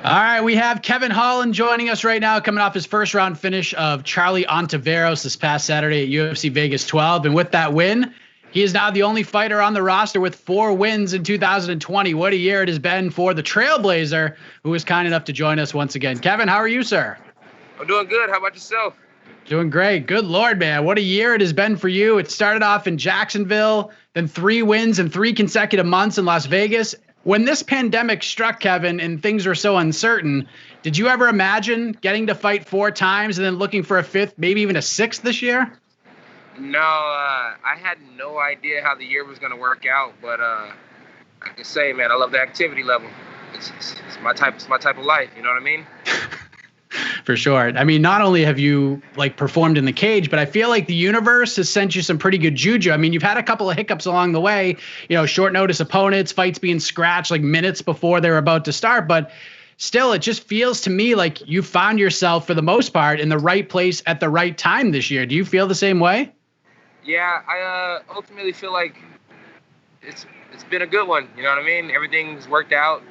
All right, we have Kevin Holland joining us right now, coming off his first round finish of Charlie Ontiveros this past Saturday at UFC Vegas 12. And with that win, he is now the only fighter on the roster with 4 wins in 2020. What a year it has been for the Trailblazer, who was kind enough to join us once again. Kevin, how are you, sir? I'm doing good. How about yourself? Doing great. Good Lord, man. What a year it has been for you. It started off in Jacksonville, then 3 wins in 3 consecutive months in Las Vegas. When this pandemic struck, Kevin, and things were so uncertain, did you ever imagine getting to fight 4 times and then looking for a 5th, maybe even a 6th this year? No, I had no idea how the year was going to work out, but I can say, man, I love the activity level. It's my type. It's my type of life. You know what I mean? For sure. I mean, not only have you performed in the cage, but I feel like the universe has sent you some pretty good juju. I mean, you've had a couple of hiccups along the way, short notice opponents, fights being scratched minutes before they're about to start. But still, it just feels to me like you found yourself, for the most part, in the right place at the right time this year. Do you feel the same way? Yeah, I ultimately feel like it's been a good one. You know what I mean? Everything's worked out.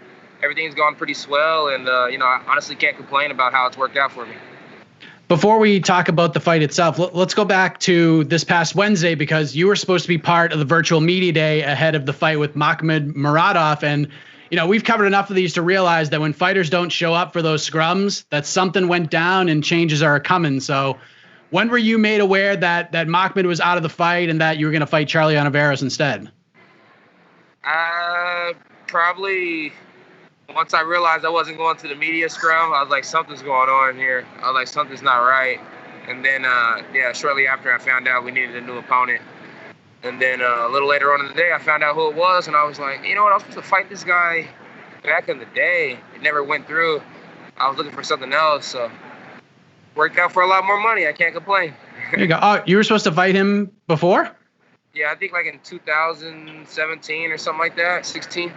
Everything's gone pretty swell, and I honestly can't complain about how it's worked out for me. Before we talk about the fight itself, let's go back to this past Wednesday, because you were supposed to be part of the virtual media day ahead of the fight with Makhmud Muradov. And, we've covered enough of these to realize that when fighters don't show up for those scrums, that something went down and changes are coming. So when were you made aware that Makhmud was out of the fight and that you were going to fight Charlie Ontiveros instead? Probably once I realized I wasn't going to the media scrum. I was like, something's going on here. I was like, something's not right. And then, shortly after I found out we needed a new opponent. And then a little later on in the day, I found out who it was. And I was like, you know what? I was supposed to fight this guy back in the day. It never went through. I was looking for something else. So worked out for a lot more money. I can't complain. There you go. Oh, you were supposed to fight him before? Yeah, I think in 2017 or something like that, 16.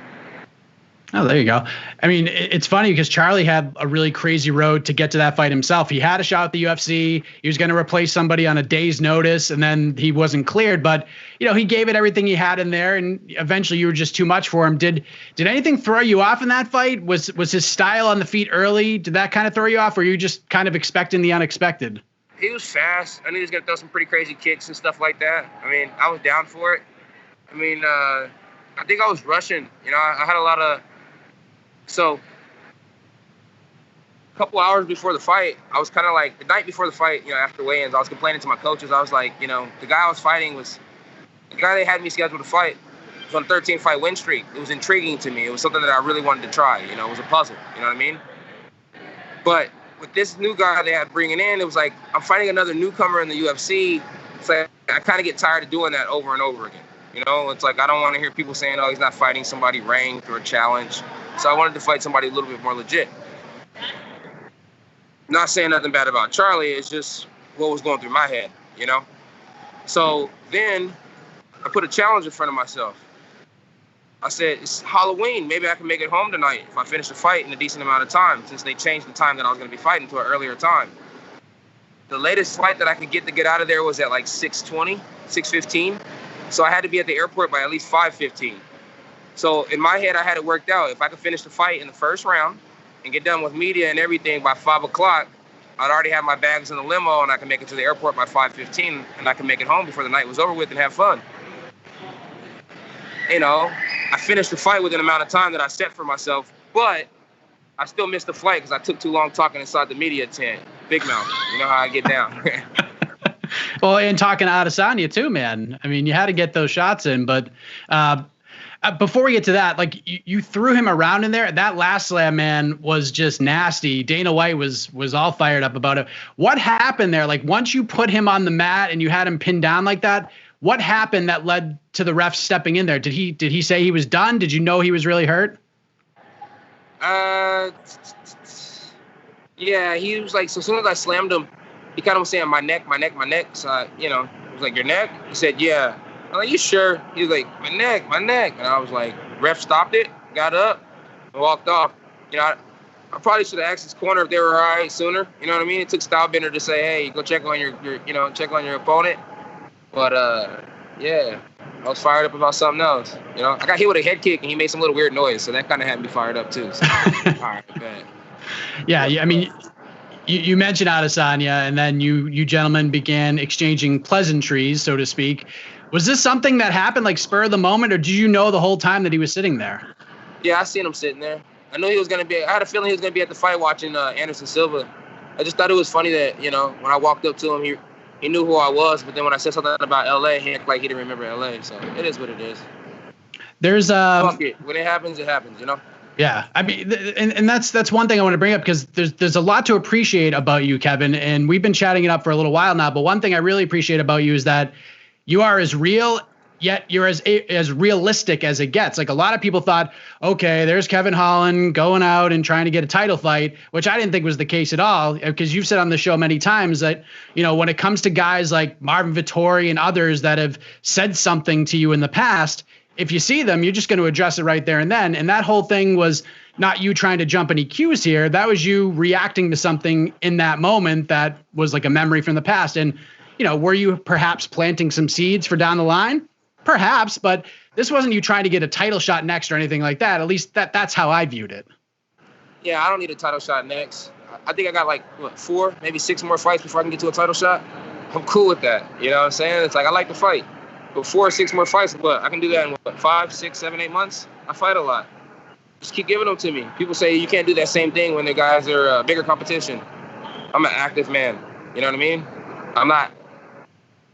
Oh, there you go. I mean, it's funny because Charlie had a really crazy road to get to that fight himself. He had a shot at the UFC. He was going to replace somebody on a day's notice, and then he wasn't cleared. But, he gave it everything he had in there, and eventually you were just too much for him. Did anything throw you off in that fight? Was his style on the feet early? Did that kind of throw you off, or were you just kind of expecting the unexpected? He was fast. I knew he was going to throw some pretty crazy kicks and stuff like that. I mean, I was down for it. I mean, I think I was rushing. I had a lot of... So, a couple hours before the fight, I was kind of the night before the fight, after weigh-ins, I was complaining to my coaches. I was like, the guy I was fighting was, the guy they had me scheduled to fight was on a 13-fight win streak. It was intriguing to me. It was something that I really wanted to try. It was a puzzle. You know what I mean? But with this new guy they had bringing in, it was like, I'm fighting another newcomer in the UFC. It's like, I kind of get tired of doing that over and over again. It's like, I don't want to hear people saying, oh, he's not fighting somebody ranked or a challenge. So I wanted to fight somebody a little bit more legit. Not saying nothing bad about Charlie, it's just what was going through my head, So then I put a challenge in front of myself. I said, it's Halloween. Maybe I can make it home tonight if I finish the fight in a decent amount of time, since they changed the time that I was going to be fighting to an earlier time. The latest flight that I could get out of there was at 6:20, 6:15. So I had to be at the airport by at least 5:15. So in my head, I had it worked out. If I could finish the fight in the first round and get done with media and everything by 5 o'clock, I'd already have my bags in the limo and I can make it to the airport by 5:15 and I can make it home before the night was over with and have fun. I finished the fight within the amount of time that I set for myself, but I still missed the flight because I took too long talking inside the media tent. Big mouth. You know how I get down. Well, and talking to Adesanya too, man. I mean, you had to get those shots in, but before we get to that, you threw him around in there. That last slam, man, was just nasty. Dana White was all fired up about it. What happened there? Once you put him on the mat and you had him pinned down like that, what happened that led to the ref stepping in there? Did he say he was done? Did you know he was really hurt? Yeah, he was so as soon as I slammed him, he kind of was saying, my neck. So, I was like, your neck? He said, yeah. I'm like, you sure? He was like, my neck. And I was like, ref stopped it, got up, and walked off. I probably should have asked his corner if they were all right sooner. You know what I mean? It took Stylebender to say, hey, go check on your check on your opponent. But, I was fired up about something else. I got hit with a head kick, and he made some little weird noise, so that kind of had me fired up, too. So, all right, bad. Yeah, I mean, you mentioned Adesanya, and then you gentlemen began exchanging pleasantries, so to speak. Was this something that happened like spur of the moment, or did you know the whole time that he was sitting there? Yeah, I seen him sitting there. I knew he was gonna be. I had a feeling he was gonna be at the fight watching Anderson Silva. I just thought it was funny that when I walked up to him, he knew who I was, but then when I said something about LA, he acted like he didn't remember LA. So it is what it is. There's fuck it. When it happens, it happens. Yeah, I mean, and that's one thing I want to bring up, because there's a lot to appreciate about you, Kevin, and we've been chatting it up for a little while now. But one thing I really appreciate about you is that you are as real, yet you're as realistic as it gets. Like, a lot of people thought, okay, there's Kevin Holland going out and trying to get a title fight, which I didn't think was the case at all, because you've said on the show many times that, when it comes to guys like Marvin Vettori and others that have said something to you in the past, if you see them, you're just going to address it right there and then. And that whole thing was not you trying to jump any cues here. That was you reacting to something in that moment that was like a memory from the past. And, were you perhaps planting some seeds for down the line? Perhaps, but this wasn't you trying to get a title shot next or anything like that. At least that's how I viewed it. Yeah, I don't need a title shot next. I think I got like 4, maybe 6 more fights before I can get to a title shot. I'm cool with that. You know what I'm saying? It's like, I like to fight. But 4 or 6 more fights, I can do that in 5, 6, 7, 8 months? I fight a lot. Just keep giving them to me. People say you can't do that same thing when the guys are bigger competition. I'm an active man. You know what I mean? I'm not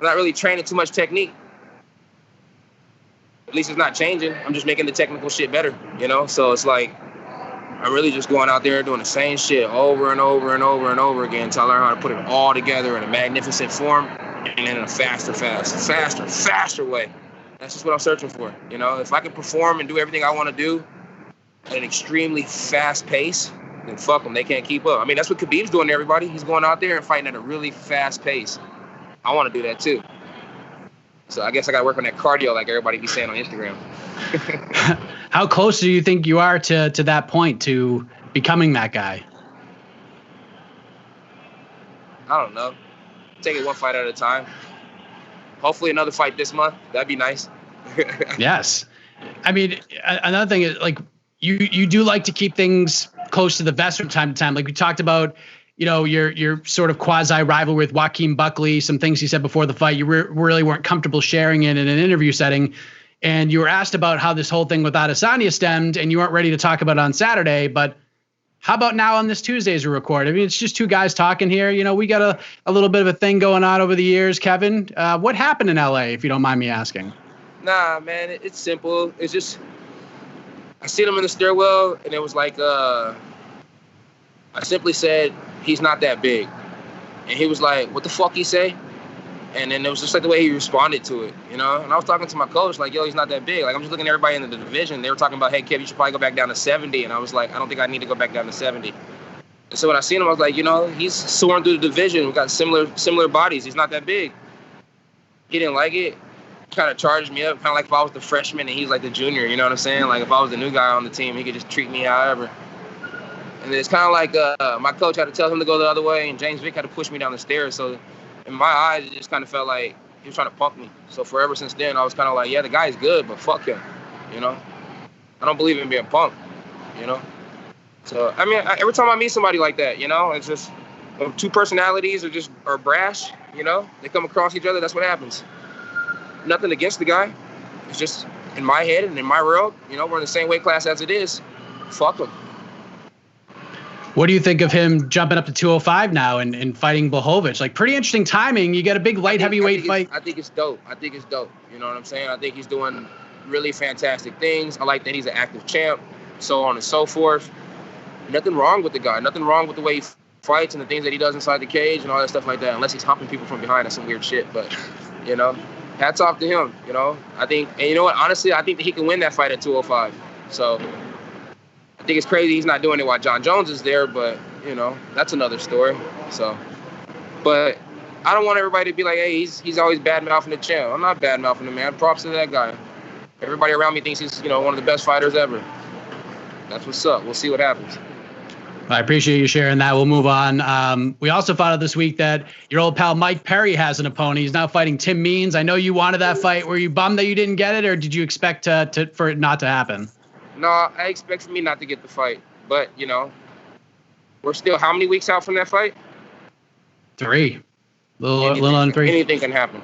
really training too much technique. At least it's not changing. I'm just making the technical shit better, So it's like, I'm really just going out there doing the same shit over and over and over and over again until I learn how to put it all together in a magnificent form and in a faster way. That's just what I'm searching for. If I can perform and do everything I want to do at an extremely fast pace, then fuck them. They can't keep up. I mean, that's what Khabib's doing to everybody. He's going out there and fighting at a really fast pace. I want to do that too. So I guess I got to work on that cardio like everybody be saying on Instagram. How close do you think you are to that point, to becoming that guy? I don't know. Take it one fight at a time. Hopefully another fight this month. That'd be nice. Yes. I mean, another thing is, like, you do like to keep things close to the vest from time to time. Like we talked about, your sort of quasi rival with Joaquin Buckley, some things he said before the fight, you really weren't comfortable sharing it in an interview setting. And you were asked about how this whole thing with Adesanya stemmed, and you weren't ready to talk about it on Saturday. But how about now on this Tuesday as we record? I mean, it's just two guys talking here. We got a little bit of a thing going on over the years, Kevin. What happened in LA, if you don't mind me asking? Nah, man, it's simple. It's just, I seen him in the stairwell, and it was like, I simply said, he's not that big. And he was like, what the fuck he say? And then it was just like the way he responded to it, And I was talking to my coach, like, yo, he's not that big. Like, I'm just looking at everybody in the division. They were talking about, hey, Kev, you should probably go back down to 70. And I was like, I don't think I need to go back down to 70. And so when I seen him, I was like, he's soaring through the division. We got similar bodies. He's not that big. He didn't like it. Kind of charged me up, kind of like if I was the freshman and he's like the junior, you know what I'm saying? Like if I was the new guy on the team, he could just treat me however. And it's kind of like my coach had to tell him to go the other way, and James Vick had to push me down the stairs. So in my eyes, it just kind of felt like he was trying to punk me. So forever since then, I was kind of like, yeah, the guy's good, but fuck him, I don't believe in being punked, So, I mean, every time I meet somebody like that, it's just two personalities are brash, they come across each other, that's what happens. Nothing against the guy. It's just in my head and in my world, we're in the same weight class as it is. Fuck him. What do you think of him jumping up to 205 now and fighting Blachowicz? Like, pretty interesting timing. You got a big light heavyweight fight. I think it's dope. You know what I'm saying? I think he's doing really fantastic things. I like that he's an active champ, so on and so forth. Nothing wrong with the guy. Nothing wrong with the way he fights and the things that he does inside the cage and all that stuff like that. Unless he's humping people from behind, that's some weird shit. But, hats off to him, I think, and you know what, honestly, I think that he can win that fight at 205. So I think it's crazy he's not doing it while John Jones is there, but, that's another story. So, but I don't want everybody to be like, hey, he's always bad-mouthing the champ. I'm not bad-mouthing him, man. Props to that guy. Everybody around me thinks he's, one of the best fighters ever. That's what's up. We'll see what happens. I appreciate you sharing that. We'll move on. We also found out this week that your old pal Mike Perry has an opponent. He's now fighting Tim Means. I know you wanted that fight. Were you bummed that you didn't get it, or did you expect for it not to happen? No, I expect for me not to get the fight. But, We're still how many weeks out from that fight? 3. Little on 3. Anything can happen.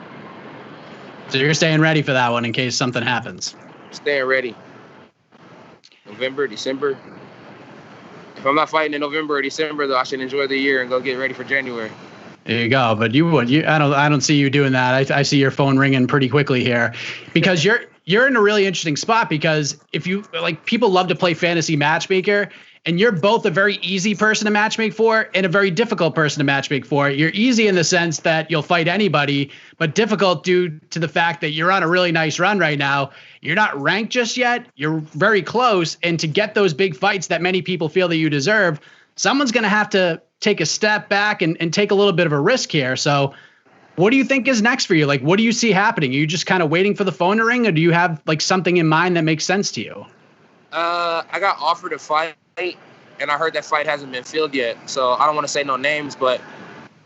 So you're staying ready for that one in case something happens. Staying ready. November, December. If I'm not fighting in November or December, though, I should enjoy the year and go get ready for January. There you go. But I don't see you doing that. I see your phone ringing pretty quickly here, because you're in a really interesting spot, because if you people love to play fantasy matchmaker, and you're both a very easy person to matchmake for and a very difficult person to matchmake for. You're easy in the sense that you'll fight anybody, but difficult due to the fact that you're on a really nice run right now. You're not ranked just yet. You're very close. And to get those big fights that many people feel that you deserve, someone's going to have to take a step back and take a little bit of a risk here. So what do you think is next for you? Like, what do you see happening? Are you just kind of waiting for the phone to ring, or do you have something in mind that makes sense to you? I got offered a fight, and I heard that fight hasn't been filled yet. So I don't want to say no names, but,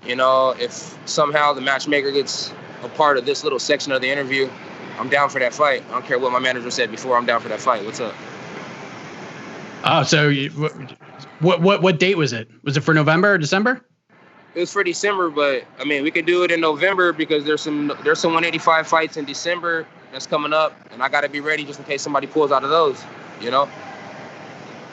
if somehow the matchmaker gets a part of this little section of the interview, I'm down for that fight. I don't care what my manager said before. I'm down for that fight. What's up? Oh, so what date was it? Was it for November or December? It was for December, but I mean, we could do it in November because there's some 185 fights in December that's coming up, and I got to be ready just in case somebody pulls out of those.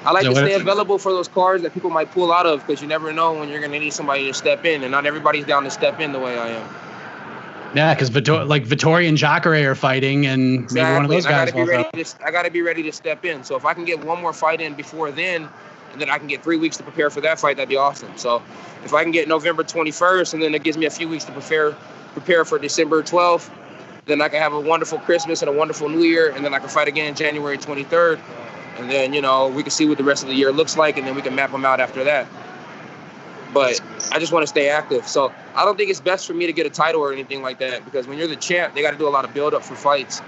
I like to stay available for those cards that people might pull out of, because you never know when you're going to need somebody to step in, and not everybody's down to step in the way I am. Yeah, because Vettori and Jacare are fighting, and exactly. Maybe one of those guys. I got to be ready to step in. So if I can get one more fight in before then, and then I can get 3 weeks to prepare for that fight, that'd be awesome. So if I can get November 21st, and then it gives me a few weeks to prepare for December 12th, then I can have a wonderful Christmas and a wonderful New Year, and then I can fight again January 23rd. And then, we can see what the rest of the year looks like, and then we can map them out after that. But I just want to stay active. So I don't think it's best for me to get a title or anything like that, because when you're the champ, they got to do a lot of build-up for fights,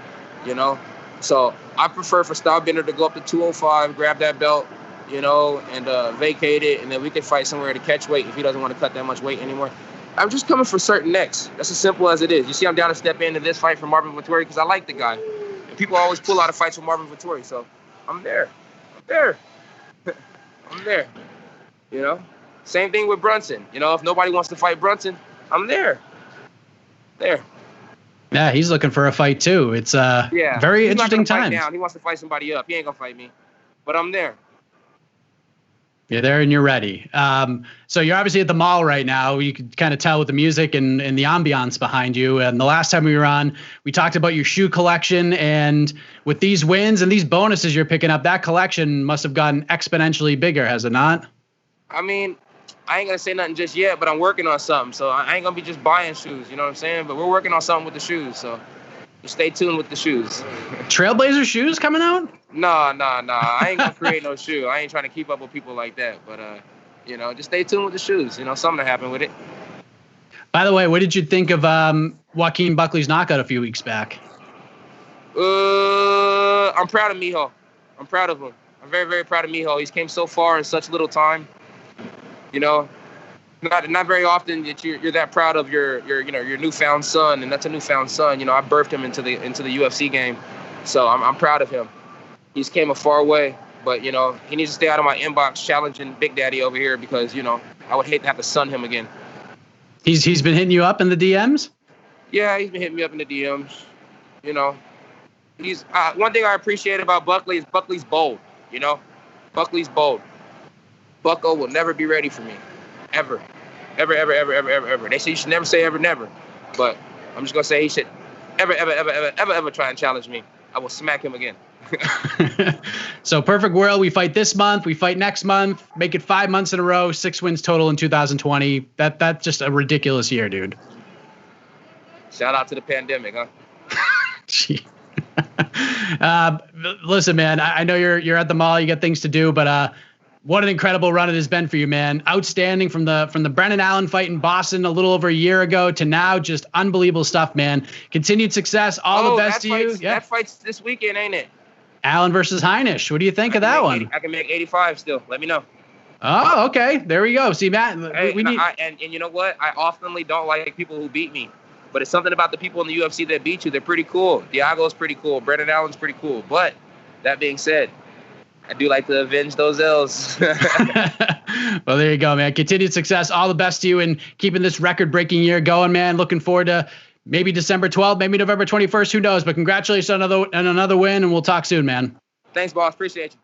So I prefer for Stylebender to go up to 205, grab that belt, and vacate it, and then we can fight somewhere to catch weight if he doesn't want to cut that much weight anymore. I'm just coming for certain necks. That's as simple as it is. You see, I'm down to step into this fight for Marvin Vettori because I like the guy. And people always pull out of fights with Marvin Vettori, so I'm there. I'm there. Same thing with Brunson. If nobody wants to fight Brunson, I'm there. Yeah, he's looking for a fight too. It's very interesting time. He wants to fight somebody up. He ain't gonna fight me, but I'm there. You're there and you're ready. So you're obviously at the mall right now. You can kind of tell with the music and the ambiance behind you. And the last time we were on, we talked about your shoe collection. And with these wins and these bonuses you're picking up, that collection must have gotten exponentially bigger, has it not? I mean, I ain't going to say nothing just yet, but I'm working on something. So I ain't going to be just buying shoes, you know what I'm saying? But we're working on something with the shoes. So just stay tuned with the shoes. Trailblazer shoes coming out? Nah. I ain't gonna create no shoe. I ain't trying to keep up with people like that. But just stay tuned with the shoes. Something to happen with it. By the way, what did you think of Joaquin Buckley's knockout a few weeks back? I'm proud of Mijo. I'm proud of him. I'm very, very proud of Mijo. He's came so far in such little time. Not very often that you're that proud of your newfound son, and that's a newfound son. I birthed him into the UFC game, so I'm proud of him. He's came a far way, but he needs to stay out of my inbox challenging Big Daddy over here, because I would hate to have to sun him again. He's been hitting you up in the DMs? Yeah, he's been hitting me up in the DMs. He's one thing I appreciate about Buckley is Buckley's bold. Buckley's bold. Bucko will never be ready for me, ever. Ever. They say you should never say ever, never. But I'm just gonna say he should ever try and challenge me. I will smack him again. So perfect world. We fight this month. We fight next month. Make it 5 months in a row. 6 wins total in 2020. That's just a ridiculous year, dude. Shout out to the pandemic, huh? Gee. Listen, man. I know you're at the mall. You got things to do, but what an incredible run it has been for you, man. Outstanding from the Brennan Allen fight in Boston a little over a year ago to now. Just unbelievable stuff, man. Continued success. All the best to you. Yeah. That fight's this weekend, ain't it? Allen versus Heinisch. What do you think of that one? I can make 85 still. Let me know. Oh, okay. There we go. See, Matt, we need. And you know what? I oftenly don't like people who beat me. But it's something about the people in the UFC that beat you. They're pretty cool. Diago's pretty cool. Brennan Allen's pretty cool. But that being said, I do like to avenge those L's. Well, there you go, man. Continued success. All the best to you in keeping this record-breaking year going, man. Looking forward to maybe December 12th, maybe November 21st. Who knows? But congratulations on another win, and we'll talk soon, man. Thanks, boss. Appreciate you.